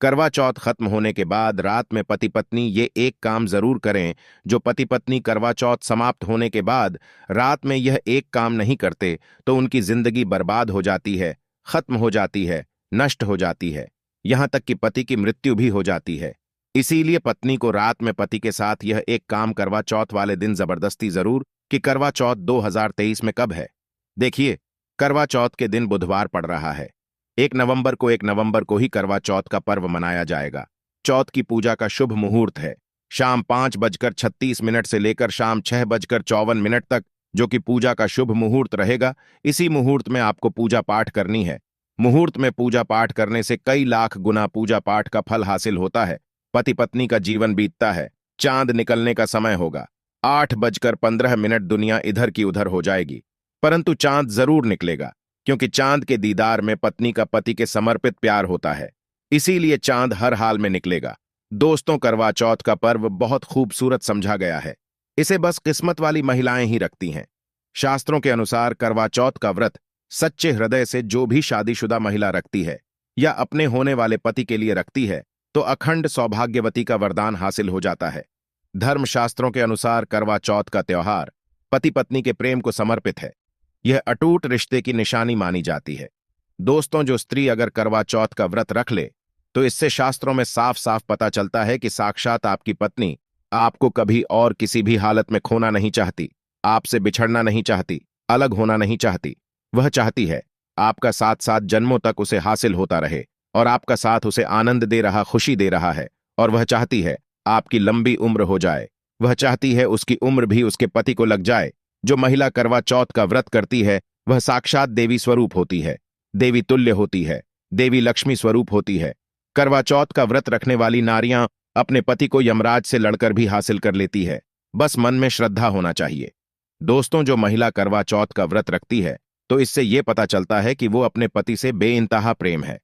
करवा चौथ खत्म होने के बाद रात में पति पत्नी ये एक काम जरूर करें। जो पति पत्नी करवा चौथ समाप्त होने के बाद रात में यह एक काम नहीं करते तो उनकी जिंदगी बर्बाद हो जाती है, खत्म हो जाती है, नष्ट हो जाती है, यहां तक कि पति की मृत्यु भी हो जाती है। इसीलिए पत्नी को रात में पति के साथ यह एक काम करवा चौथ वाले दिन जबरदस्ती जरूर कि करवा चौथ 2023 में कब है। देखिए, करवा चौथ के दिन बुधवार पड़ रहा है। 1 नवंबर को ही करवा चौथ का पर्व मनाया जाएगा। चौथ की पूजा का शुभ मुहूर्त है शाम 5:36 से लेकर शाम 6:54 तक, जो कि पूजा का शुभ मुहूर्त रहेगा। इसी मुहूर्त में आपको पूजा पाठ करनी है। मुहूर्त में पूजा पाठ करने से कई लाख गुना पूजा पाठ का फल हासिल होता है। पति पत्नी का जीवन बीतता है। चांद निकलने का समय होगा। 8:15 दुनिया इधर की उधर हो जाएगी, परंतु चांद जरूर निकलेगा, क्योंकि चांद के दीदार में पत्नी का पति के समर्पित प्यार होता है। इसीलिए चांद हर हाल में निकलेगा। दोस्तों, करवा चौथ का पर्व बहुत खूबसूरत समझा गया है। इसे बस किस्मत वाली महिलाएं ही रखती हैं। शास्त्रों के अनुसार करवा चौथ का व्रत सच्चे हृदय से जो भी शादीशुदा महिला रखती है या अपने होने वाले पति के लिए रखती है तो अखंड सौभाग्यवती का वरदान हासिल हो जाता है। धर्मशास्त्रों के अनुसार करवा चौथ का त्योहार पति पत्नी के प्रेम को समर्पित है। यह अटूट रिश्ते की निशानी मानी जाती है। दोस्तों, जो स्त्री अगर करवा चौथ का व्रत रख ले तो इससे शास्त्रों में साफ साफ पता चलता है कि साक्षात आपकी पत्नी आपको कभी और किसी भी हालत में खोना नहीं चाहती, आपसे बिछड़ना नहीं चाहती, अलग होना नहीं चाहती। वह चाहती है आपका साथ साथ जन्मों तक उसे हासिल होता रहे और आपका साथ उसे आनंद दे रहा, खुशी दे रहा है। और वह चाहती है आपकी लंबी उम्र हो जाए। वह चाहती है उसकी उम्र भी उसके पति को लग जाए। जो महिला करवा चौथ का व्रत करती है वह साक्षात देवी स्वरूप होती है, देवी तुल्य होती है, देवी लक्ष्मी स्वरूप होती है। करवा चौथ का व्रत रखने वाली नारियां अपने पति को यमराज से लड़कर भी हासिल कर लेती है। बस मन में श्रद्धा होना चाहिए। दोस्तों, जो महिला करवा चौथ का व्रत रखती है तो इससे यह पता चलता है कि वो अपने पति से बेइंतहा प्रेम है।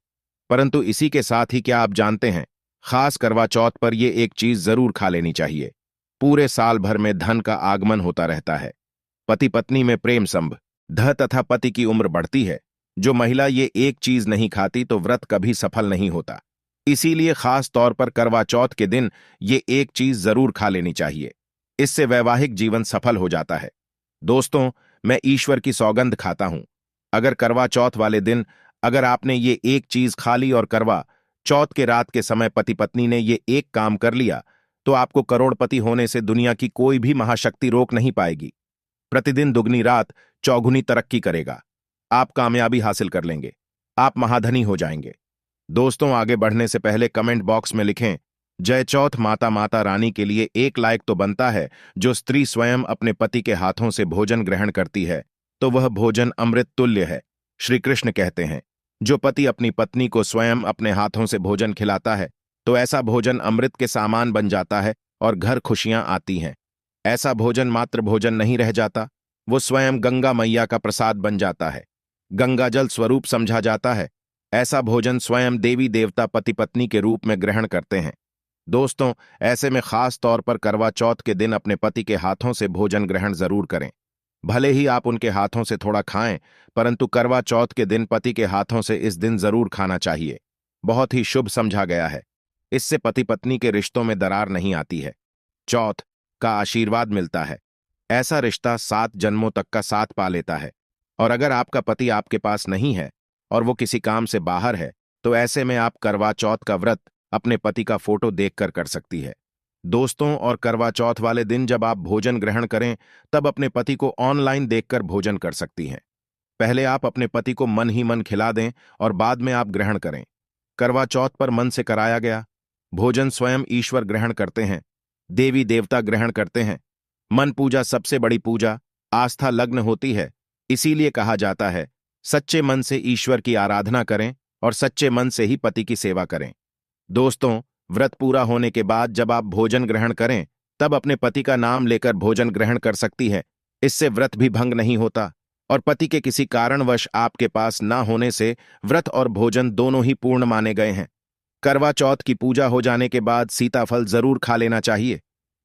परंतु इसी के साथ ही क्या आप जानते हैं, खास करवा चौथ पर यह एक चीज जरूर खा लेनी चाहिए। पूरे साल भर में धन का आगमन होता रहता है। पति पत्नी में प्रेम संभ, ध तथा पति की उम्र बढ़ती है। जो महिला ये एक चीज नहीं खाती तो व्रत कभी सफल नहीं होता। इसीलिए खास तौर पर करवा चौथ के दिन ये एक चीज जरूर खा लेनी चाहिए। इससे वैवाहिक जीवन सफल हो जाता है। दोस्तों, मैं ईश्वर की सौगंध खाता हूं, अगर करवा चौथ वाले दिन अगर आपने ये एक चीज खा ली और करवा चौथ के रात के समय पति पत्नी ने ये एक काम कर लिया तो आपको करोड़पति होने से दुनिया की कोई भी महाशक्ति रोक नहीं पाएगी। प्रतिदिन दुगनी रात चौगुनी तरक्की करेगा। आप कामयाबी हासिल कर लेंगे। आप महाधनी हो जाएंगे। दोस्तों, आगे बढ़ने से पहले कमेंट बॉक्स में लिखें जय चौथ माता। माता रानी के लिए एक लाइक तो बनता है। जो स्त्री स्वयं अपने पति के हाथों से भोजन ग्रहण करती है तो वह भोजन अमृत तुल्य है। श्री कृष्ण कहते हैं, जो पति अपनी पत्नी को स्वयं अपने हाथों से भोजन खिलाता है तो ऐसा भोजन अमृत के सामान बन जाता है और घर खुशियां आती हैं। ऐसा भोजन मात्र भोजन नहीं रह जाता, वो स्वयं गंगा मैया का प्रसाद बन जाता है, गंगा जल स्वरूप समझा जाता है। ऐसा भोजन स्वयं देवी देवता पति पत्नी के रूप में ग्रहण करते हैं। दोस्तों, ऐसे में खास तौर पर करवा चौथ के दिन अपने पति के हाथों से भोजन ग्रहण जरूर करें। भले ही आप उनके हाथों से थोड़ा खाएं, परंतु करवा चौथ के दिन पति के हाथों से इस दिन जरूर खाना चाहिए। बहुत ही शुभ समझा गया है। इससे पति पत्नी के रिश्तों में दरार नहीं आती है, चौथ का आशीर्वाद मिलता है। ऐसा रिश्ता 7 जन्मों तक का साथ पा लेता है। और अगर आपका पति आपके पास नहीं है और वो किसी काम से बाहर है तो ऐसे में आप करवा चौथ का व्रत अपने पति का फोटो देखकर कर सकती है। दोस्तों, और करवा चौथ वाले दिन जब आप भोजन ग्रहण करें तब अपने पति को ऑनलाइन देखकर भोजन कर सकती हैं। पहले आप अपने पति को मन ही मन खिला दें और बाद में आप ग्रहण करें। करवा चौथ पर मन से कराया गया भोजन स्वयं ईश्वर ग्रहण करते हैं, देवी देवता ग्रहण करते हैं। मन पूजा सबसे बड़ी पूजा, आस्था लग्न होती है। इसीलिए कहा जाता है सच्चे मन से ईश्वर की आराधना करें और सच्चे मन से ही पति की सेवा करें। दोस्तों, व्रत पूरा होने के बाद जब आप भोजन ग्रहण करें तब अपने पति का नाम लेकर भोजन ग्रहण कर सकती है। इससे व्रत भी भंग नहीं होता और पति के किसी कारणवश आपके पास ना होने से व्रत और भोजन दोनों ही पूर्ण माने गए हैं। करवा चौथ की पूजा हो जाने के बाद सीताफल जरूर खा लेना चाहिए।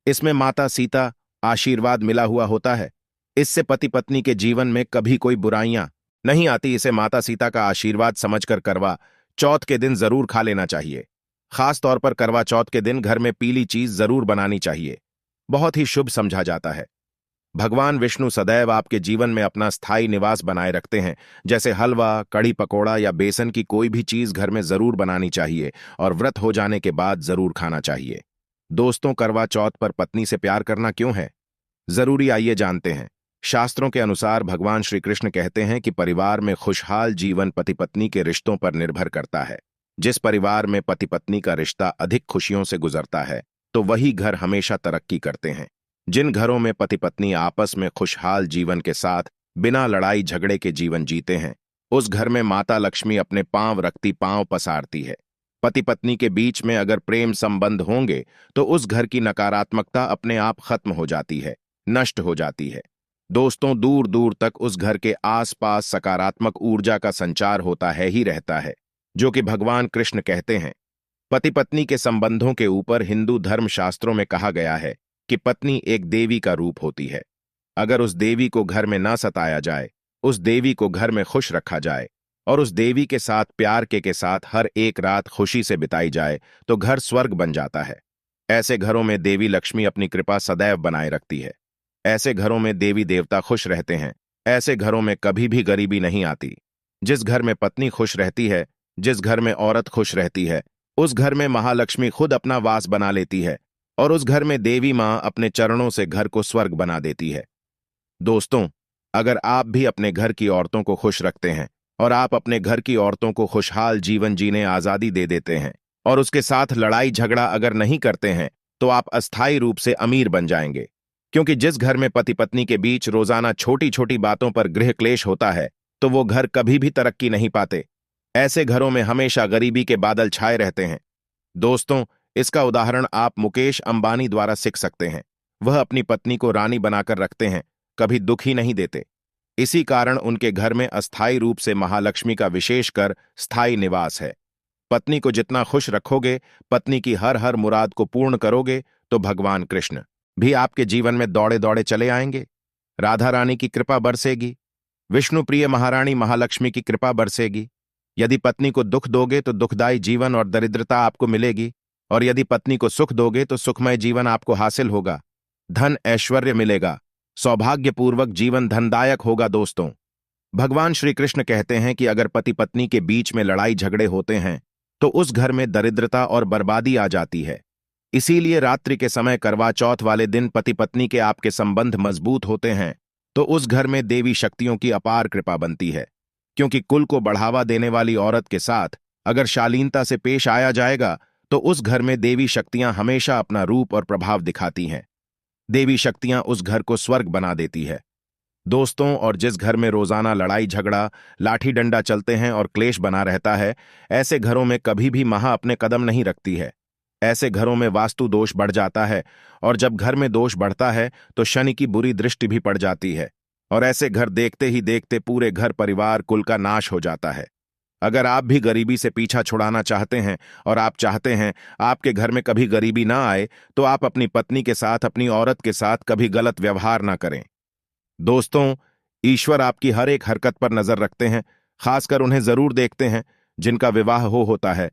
इसमें माता सीता आशीर्वाद मिला हुआ होता है। इससे पति पत्नी के जीवन में कभी कोई बुराइयां नहीं आती। इसे माता सीता का आशीर्वाद समझकर करवा चौथ के दिन जरूर खा लेना चाहिए। खास तौर पर करवा चौथ के दिन घर में पीली चीज जरूर बनानी चाहिए। बहुत ही शुभ समझा जाता है। भगवान विष्णु सदैव आपके जीवन में अपना स्थायी निवास बनाए रखते हैं। जैसे हलवा, कड़ी पकोड़ा या बेसन की कोई भी चीज घर में जरूर बनानी चाहिए और व्रत हो जाने के बाद जरूर खाना चाहिए। दोस्तों, करवा चौथ पर पत्नी से प्यार करना क्यों है जरूरी, आइए जानते हैं। शास्त्रों के अनुसार भगवान श्री कृष्ण कहते हैं कि परिवार में खुशहाल जीवन पति पत्नी के रिश्तों पर निर्भर करता है। जिस परिवार में पति पत्नी का रिश्ता अधिक खुशियों से गुजरता है तो वही घर हमेशा तरक्की करते हैं। जिन घरों में पति पत्नी आपस में खुशहाल जीवन के साथ बिना लड़ाई झगड़े के जीवन जीते हैं, उस घर में माता लक्ष्मी अपने पांव रखती पांव पसारती है। पति पत्नी के बीच में अगर प्रेम संबंध होंगे तो उस घर की नकारात्मकता अपने आप खत्म हो जाती है, नष्ट हो जाती है। दोस्तों, दूर दूर तक उस घर के आसपास सकारात्मक ऊर्जा का संचार होता है ही रहता है, जो कि भगवान कृष्ण कहते हैं। पति पत्नी के संबंधों के ऊपर हिंदू धर्म शास्त्रों में कहा गया है कि पत्नी एक देवी का रूप होती है। अगर उस देवी को घर में ना सताया जाए, उस देवी को घर में खुश रखा जाए और उस देवी के साथ प्यार के साथ हर एक रात खुशी से बिताई जाए तो घर स्वर्ग बन जाता है। ऐसे घरों में देवी लक्ष्मी अपनी कृपा सदैव बनाए रखती है। ऐसे घरों में देवी देवता खुश रहते हैं। ऐसे घरों में कभी भी गरीबी नहीं आती। जिस घर में पत्नी खुश रहती है, जिस घर में औरत खुश रहती है, उस घर में महालक्ष्मी खुद अपना वास बना लेती है और उस घर में देवी मां अपने चरणों से घर को स्वर्ग बना देती है। दोस्तों, अगर आप भी अपने घर की औरतों को खुश रखते हैं और आप अपने घर की औरतों को खुशहाल जीवन जीने आजादी दे देते हैं और उसके साथ लड़ाई झगड़ा अगर नहीं करते हैं तो आप अस्थायी रूप से अमीर बन जाएंगे। क्योंकि जिस घर में पति पत्नी के बीच रोजाना छोटी छोटी बातों पर गृह क्लेश होता है तो वो घर कभी भी तरक्की नहीं पाते। ऐसे घरों में हमेशा गरीबी के बादल छाए रहते हैं। दोस्तों, इसका उदाहरण आप मुकेश अंबानी द्वारा सीख सकते हैं। वह अपनी पत्नी को रानी बनाकर रखते हैं, कभी दुख ही नहीं देते। इसी कारण उनके घर में अस्थायी रूप से महालक्ष्मी का विशेषकर स्थायी निवास है। पत्नी को जितना खुश रखोगे, पत्नी की हर हर मुराद को पूर्ण करोगे तो भगवान कृष्ण भी आपके जीवन में दौड़े दौड़े चले आएंगे। राधा रानी की कृपा बरसेगी, विष्णु प्रिय महारानी महालक्ष्मी की कृपा बरसेगी। यदि पत्नी को दुख दोगे तो दुखदायी जीवन और दरिद्रता आपको मिलेगी, और यदि पत्नी को सुख दोगे तो सुखमय जीवन आपको हासिल होगा। धन ऐश्वर्य मिलेगा, सौभाग्यपूर्वक जीवन धनदायक होगा। दोस्तों, भगवान श्री कृष्ण कहते हैं कि अगर पति पत्नी के बीच में लड़ाई झगड़े होते हैं तो उस घर में दरिद्रता और बर्बादी आ जाती है। इसीलिए रात्रि के समय करवा चौथ वाले दिन पति पत्नी के आपके संबंध मजबूत होते हैं तो उस घर में देवी शक्तियों की अपार कृपा बनती है। क्योंकि कुल को बढ़ावा देने वाली औरत के साथ अगर शालीनता से पेश आया जाएगा तो उस घर में देवी शक्तियां हमेशा अपना रूप और प्रभाव दिखाती हैं। देवी शक्तियां उस घर को स्वर्ग बना देती है। दोस्तों, और जिस घर में रोजाना लड़ाई झगड़ा, लाठी डंडा चलते हैं और क्लेश बना रहता है, ऐसे घरों में कभी भी मां अपने कदम नहीं रखती है। ऐसे घरों में वास्तु दोष बढ़ जाता है और जब घर में दोष बढ़ता है तो शनि की बुरी दृष्टि भी पड़ जाती है और ऐसे घर देखते ही देखते पूरे घर परिवार कुल का नाश हो जाता है। अगर आप भी गरीबी से पीछा छुड़ाना चाहते हैं और आप चाहते हैं आपके घर में कभी गरीबी ना आए तो आप अपनी पत्नी के साथ, अपनी औरत के साथ कभी गलत व्यवहार ना करें। दोस्तों, ईश्वर आपकी हर एक हरकत पर नजर रखते हैं, खासकर उन्हें जरूर देखते हैं जिनका विवाह होता है।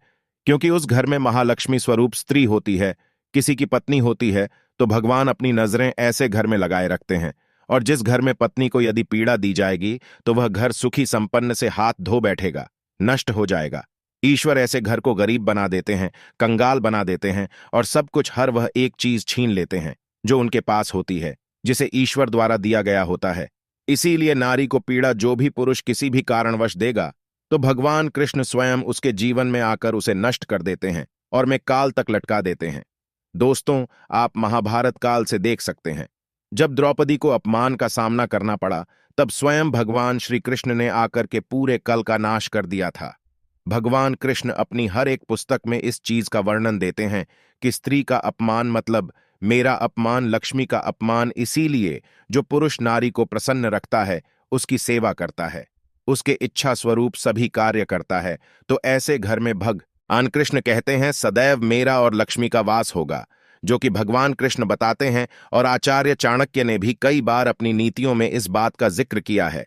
क्योंकि उस घर में महालक्ष्मी स्वरूप स्त्री होती है, किसी की पत्नी होती है, तो भगवान अपनी नजरें ऐसे घर में लगाए रखते हैं। और जिस घर में पत्नी को यदि पीड़ा दी जाएगी तो वह घर सुखी संपन्न से हाथ धो बैठेगा, नष्ट हो जाएगा। ईश्वर ऐसे घर को गरीब बना देते हैं, कंगाल बना देते हैं और सब कुछ हर वह एक चीज छीन लेते हैं जो उनके पास होती है, जिसे ईश्वर द्वारा दिया गया होता है। इसीलिए नारी को पीड़ा जो भी पुरुष किसी भी कारणवश देगा तो भगवान कृष्ण स्वयं उसके जीवन में आकर उसे नष्ट कर देते हैं और में काल तक लटका देते हैं। दोस्तों, आप महाभारत काल से देख सकते हैं, जब द्रौपदी को अपमान का सामना करना पड़ा तब स्वयं भगवान श्री कृष्ण ने आकर के पूरे कल का नाश कर दिया था। भगवान कृष्ण अपनी हर एक पुस्तक में इस चीज का वर्णन देते हैं कि स्त्री का अपमान मतलब मेरा अपमान, लक्ष्मी का अपमान। इसीलिए जो पुरुष नारी को प्रसन्न रखता है, उसकी सेवा करता है, उसके इच्छा स्वरूप सभी कार्य करता है, तो ऐसे घर में भगवान कृष्ण कहते हैं सदैव मेरा और लक्ष्मी का वास होगा, जो कि भगवान कृष्ण बताते हैं और आचार्य चाणक्य ने भी कई बार अपनी नीतियों में इस बात का जिक्र किया है।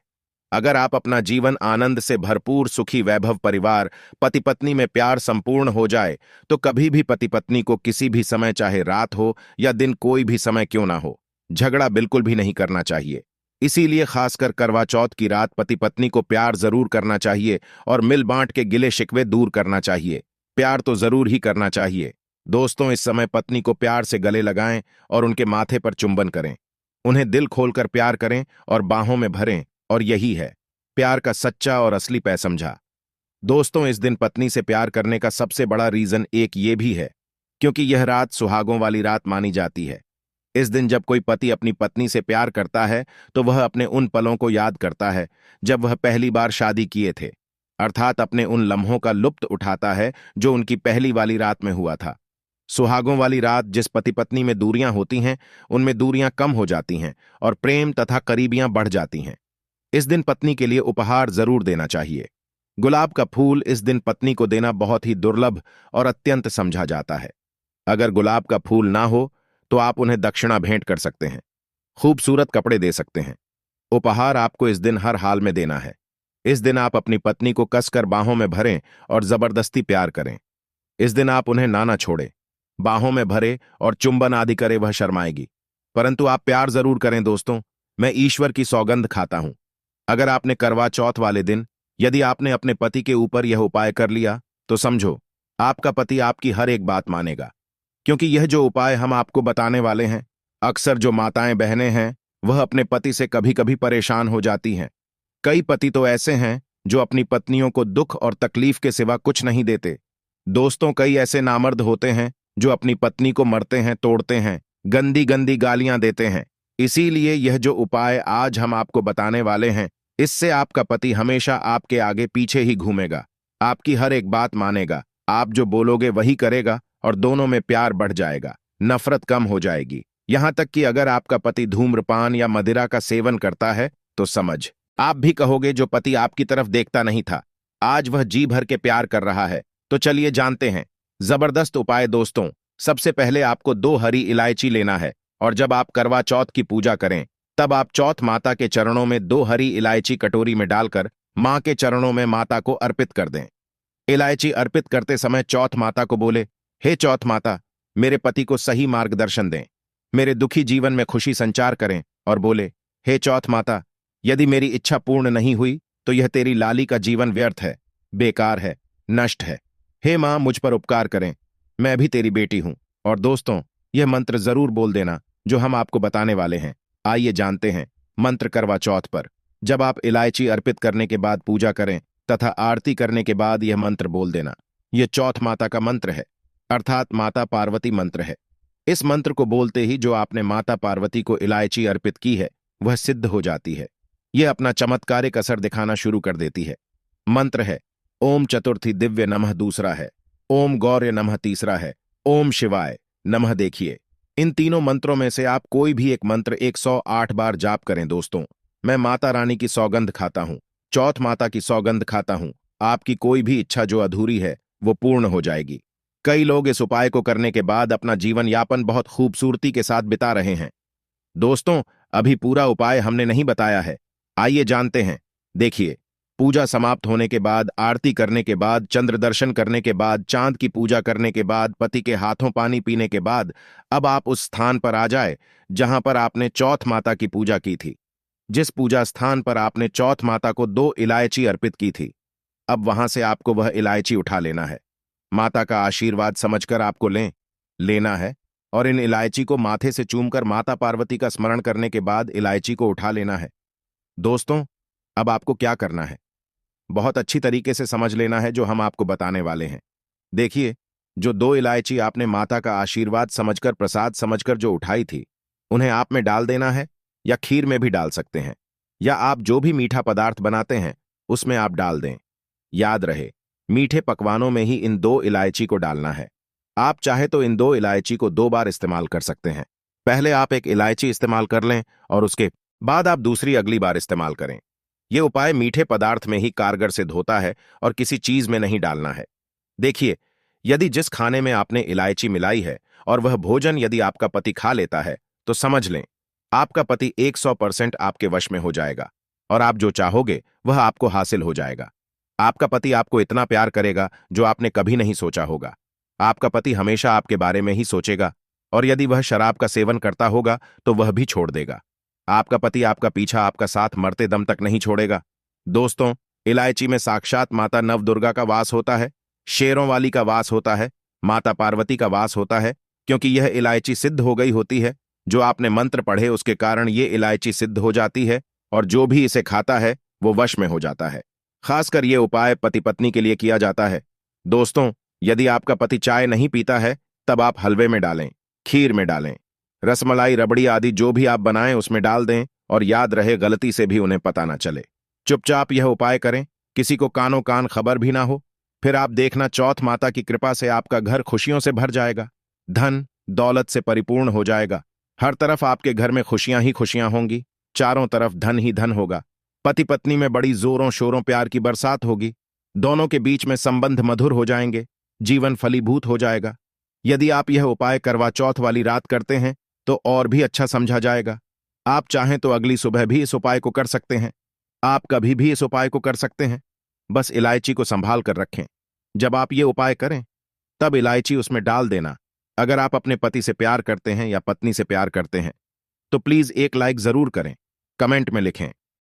अगर आप अपना जीवन आनंद से भरपूर सुखी वैभव परिवार पति पत्नी में प्यार संपूर्ण हो जाए तो कभी भी पति पत्नी को किसी भी समय, चाहे रात हो या दिन, कोई भी समय क्यों ना हो, झगड़ा बिल्कुल भी नहीं करना चाहिए। इसीलिए खासकर करवा चौथ की रात पति पत्नी को प्यार जरूर करना चाहिए और मिल बांट के गिले शिकवे दूर करना चाहिए। प्यार तो जरूर ही करना चाहिए। दोस्तों, इस समय पत्नी को प्यार से गले लगाएं और उनके माथे पर चुंबन करें। उन्हें दिल खोलकर प्यार करें और बाहों में भरें, और यही है प्यार का सच्चा और असली पैसमझा। दोस्तों, इस दिन पत्नी से प्यार करने का सबसे बड़ा रीजन एक ये भी है क्योंकि यह रात सुहागों वाली रात मानी जाती है। इस दिन जब कोई पति अपनी पत्नी से प्यार करता है तो वह अपने उन पलों को याद करता है जब वह पहली बार शादी किए थे, अर्थात अपने उन लम्हों का लुत्फ उठाता है जो उनकी पहली वाली रात में हुआ था। सुहागों वाली रात जिस पति पत्नी में दूरियां होती हैं उनमें दूरियां कम हो जाती हैं और प्रेम तथा करीबियां बढ़ जाती हैं। इस दिन पत्नी के लिए उपहार जरूर देना चाहिए। गुलाब का फूल इस दिन पत्नी को देना बहुत ही दुर्लभ और अत्यंत समझा जाता है। अगर गुलाब का फूल ना हो तो आप उन्हें दक्षिणा भेंट कर सकते हैं, खूबसूरत कपड़े दे सकते हैं। उपहार आपको इस दिन हर हाल में देना है। इस दिन आप अपनी पत्नी को कसकर बाहों में भरें और जबरदस्ती प्यार करें। इस दिन आप उन्हें ना छोड़ें, बाहों में भरे और चुंबन आदि करे, वह शर्माएगी, परंतु आप प्यार जरूर करें। दोस्तों, मैं ईश्वर की सौगंध खाता हूं, अगर आपने करवा चौथ वाले दिन यदि आपने अपने पति के ऊपर यह उपाय कर लिया तो समझो आपका पति आपकी हर एक बात मानेगा। क्योंकि यह जो उपाय हम आपको बताने वाले हैं, अक्सर जो माताएं बहनें हैं वह अपने पति से कभी कभी परेशान हो जाती हैं। कई पति तो ऐसे हैं जो अपनी पत्नियों को दुख और तकलीफ के सिवा कुछ नहीं देते। दोस्तों, कई ऐसे नामर्द होते हैं जो अपनी पत्नी को मरते हैं, तोड़ते हैं, गंदी गंदी गालियां देते हैं। इसीलिए यह जो उपाय आज हम आपको बताने वाले हैं, इससे आपका पति हमेशा आपके आगे पीछे ही घूमेगा, आपकी हर एक बात मानेगा, आप जो बोलोगे वही करेगा और दोनों में प्यार बढ़ जाएगा, नफरत कम हो जाएगी। यहां तक कि अगर आपका पति धूम्रपान या मदिरा का सेवन करता है तो समझ आप भी कहोगे जो पति आपकी तरफ देखता नहीं था, आज वह जी भर के प्यार कर रहा है। तो चलिए जानते हैं जबरदस्त उपाय। दोस्तों, सबसे पहले आपको 2 हरी इलायची लेना है और जब आप करवा चौथ की पूजा करें तब आप चौथ माता के चरणों में 2 हरी इलायची कटोरी में डालकर मां के चरणों में माता को अर्पित कर दें। इलायची अर्पित करते समय चौथ माता को बोले, हे चौथ माता, मेरे पति को सही मार्गदर्शन दें, मेरे दुखी जीवन में खुशी संचार करें। और बोले, हे चौथ माता, यदि मेरी इच्छा पूर्ण नहीं हुई तो यह तेरी लाली का जीवन व्यर्थ है, बेकार है, नष्ट है। हे मां, मुझ पर उपकार करें, मैं भी तेरी बेटी हूं। और दोस्तों, यह मंत्र जरूर बोल देना जो हम आपको बताने वाले हैं। आइए जानते हैं मंत्र करवा चौथ पर। जब आप इलायची अर्पित करने के बाद पूजा करें तथा आरती करने के बाद यह मंत्र बोल देना। यह चौथ माता का मंत्र है, अर्थात माता पार्वती मंत्र है। इस मंत्र को बोलते ही जो आपने माता पार्वती को इलायची अर्पित की है वह सिद्ध हो जाती है। यह अपना चमत्कारिक असर दिखाना शुरू कर देती है। मंत्र है ओम चतुर्थी दिव्य नमः दूसरा है, ओम गौर्य नमः तीसरा है, ओम शिवाय नमः। देखिए, इन तीनों मंत्रों में से आप कोई भी एक मंत्र 108 बार जाप करें। दोस्तों, मैं माता रानी की सौगंध खाता हूं, चौथ माता की सौगंध खाता हूं, आपकी कोई भी इच्छा जो अधूरी है वो पूर्ण हो जाएगी। कई लोग इस उपाय को करने के बाद अपना जीवन यापन बहुत खूबसूरती के साथ बिता रहे हैं। दोस्तों, अभी पूरा उपाय हमने नहीं बताया है, आइए जानते हैं। देखिए, पूजा समाप्त होने के बाद, आरती करने के बाद, चंद्र दर्शन करने के बाद, चांद की पूजा करने के बाद, पति के हाथों पानी पीने के बाद अब आप उस स्थान पर आ जाए जहां पर आपने चौथ माता की पूजा की थी। जिस पूजा स्थान पर आपने चौथ माता को 2 इलायची अर्पित की थी, अब वहां से आपको वह इलायची उठा लेना है। माता का आशीर्वाद समझकर आपको लेना है और इन इलायची को माथे से चूमकर माता पार्वती का स्मरण करने के बाद इलायची को उठा लेना है। दोस्तों, अब आपको क्या करना है बहुत अच्छी तरीके से समझ लेना है जो हम आपको बताने वाले हैं। देखिए, जो 2 इलायची आपने माता का आशीर्वाद समझकर, प्रसाद समझकर जो उठाई थी, उन्हें आप में डाल देना है या खीर में भी डाल सकते हैं, या आप जो भी मीठा पदार्थ बनाते हैं उसमें आप डाल दें। याद रहे, मीठे पकवानों में ही इन 2 इलायची को डालना है। आप चाहे तो इन 2 इलायची को 2 बार इस्तेमाल कर सकते हैं। पहले आप एक इलायची इस्तेमाल कर लें और उसके बाद आप दूसरी अगली बार इस्तेमाल करें। यह उपाय मीठे पदार्थ में ही कारगर सिद्ध होता है और किसी चीज में नहीं डालना है। देखिए, यदि जिस खाने में आपने इलायची मिलाई है और वह भोजन यदि आपका पति खा लेता है तो समझ लें आपका पति 100% आपके वश में हो जाएगा और आप जो चाहोगे वह आपको हासिल हो जाएगा। आपका पति आपको इतना प्यार करेगा जो आपने कभी नहीं सोचा होगा। आपका पति हमेशा आपके बारे में ही सोचेगा, और यदि वह शराब का सेवन करता होगा तो वह भी छोड़ देगा। आपका पति आपका पीछा, आपका साथ मरते दम तक नहीं छोड़ेगा। दोस्तों, इलायची में साक्षात माता नवदुर्गा का वास होता है, शेरों वाली का वास होता है, माता पार्वती का वास होता है, क्योंकि यह इलायची सिद्ध हो गई होती है। जो आपने मंत्र पढ़े उसके कारण ये इलायची सिद्ध हो जाती है, और जो भी इसे खाता है वो वश में हो जाता है। खासकर ये उपाय पति पत्नी के लिए किया जाता है। दोस्तों, यदि आपका पति चाय नहीं पीता है तब आप हलवे में डालें, खीर में डालें, रसमलाई, रबड़ी आदि जो भी आप बनाएं उसमें डाल दें, और याद रहे गलती से भी उन्हें पता ना चले। चुपचाप यह उपाय करें, किसी को कानो कान खबर भी ना हो। फिर आप देखना, चौथ माता की कृपा से आपका घर खुशियों से भर जाएगा, धन दौलत से परिपूर्ण हो जाएगा। हर तरफ आपके घर में खुशियां ही खुशियां होंगी, चारों तरफ धन ही धन होगा। पति पत्नी में बड़ी जोरों शोरों प्यार की बरसात होगी, दोनों के बीच में संबंध मधुर हो जाएंगे, जीवन फलीभूत हो जाएगा। यदि आप यह उपाय करवा चौथ वाली रात करते हैं तो और भी अच्छा समझा जाएगा। आप चाहें तो अगली सुबह भी इस उपाय को कर सकते हैं। आप कभी भी इस उपाय को कर सकते हैं। बस इलायची को संभाल कर रखें। जब आप ये उपाय करें तब इलायची उसमें डाल देना। अगर आप अपने पति से प्यार करते हैं या पत्नी से प्यार करते हैं तो प्लीज एक लाइक जरूर करें, कमेंट में लिखें